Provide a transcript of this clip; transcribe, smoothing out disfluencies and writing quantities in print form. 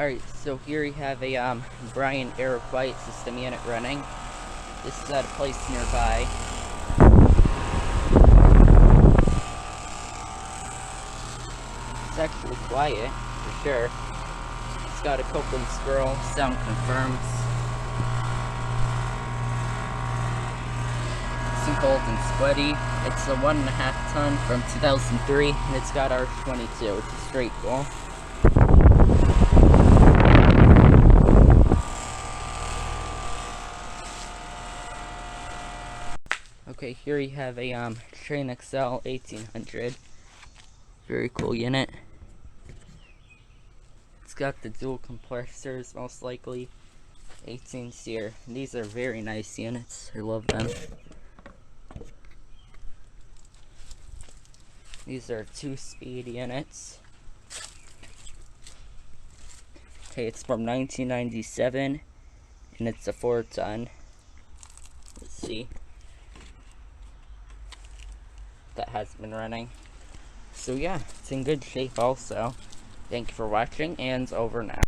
Alright, so here you have a Bryant air quiet system unit running. This is at a place nearby. It's actually quiet, for sure. It's got a Copeland scroll, sound confirms. It's cold and sweaty. It's a 1.5 ton from 2003, and it's got R22, which is straight cool. Okay, here you have a Train XL 1800. Very cool unit. It's got the dual compressors, most likely. 18 SEER. These are very nice units. I love them. These are 2-speed units. Okay, it's from 1997, and it's a 4-ton. Let's see. That has been running. So yeah, it's in good shape also. Thank you for watching, and over now.